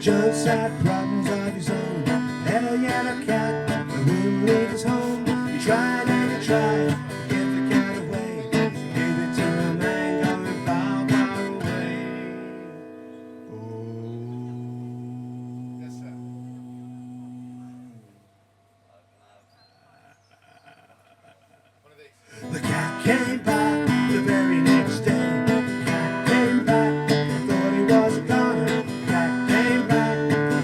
just had problems of his own. Had a yellow cat that wouldn't leave his home. He tried and he tried to get the cat away. Gave it to a man going far, far away. Oh. Yes, sir. One of these. The cat came back the very next day. The cat came back, thought he was a goner. The cat came back,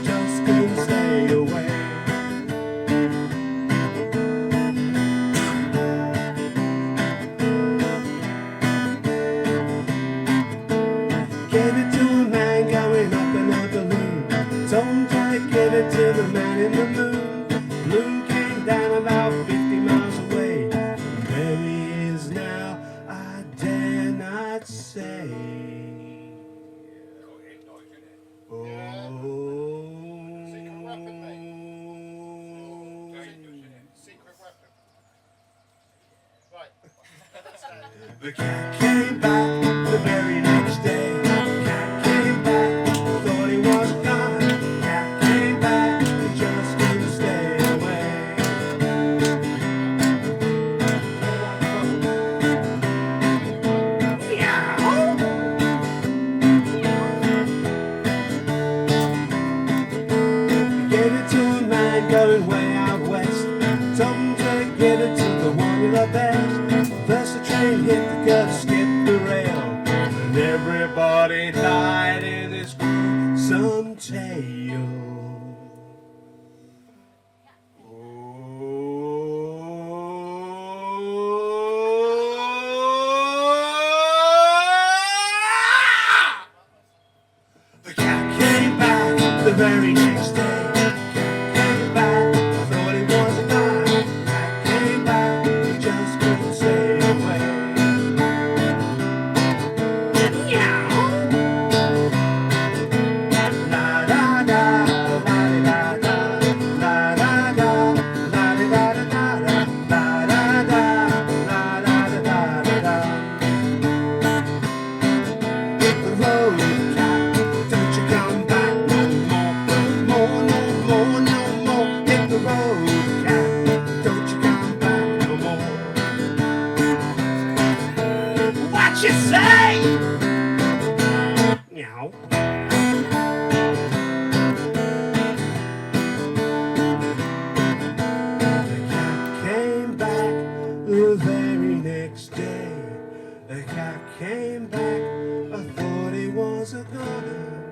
just couldn't stay away. Gave it to a man going up in a balloon. Told him to give it to the man in the moon. The balloon came down about 50 miles away. Where he is now, I dare not say. Oh. Secret weapon, mate. Secret weapon. Right. The cat came back the very next day. The cat came back, thought he was gone. The cat came back, he just couldn't stay away. Gave it to a man going way out west. Told him to give it to the one he loved best. First the train hit the gutter, skipped the rail, and everybody died in this gruesome tale. The cat came back the very next day. The cat came back, thought he was a guy. The cat came back, he just couldn't stay away. La da da, la di da da, la da da, la di da da da, la da da, la da da da da da. Hit the road, cat, don't you come back no more, no more, no more. Hit the road, cat, don't you come back no more. What you say? Meow. The cat came back the very next day. The cat came back, I thought he was a goner.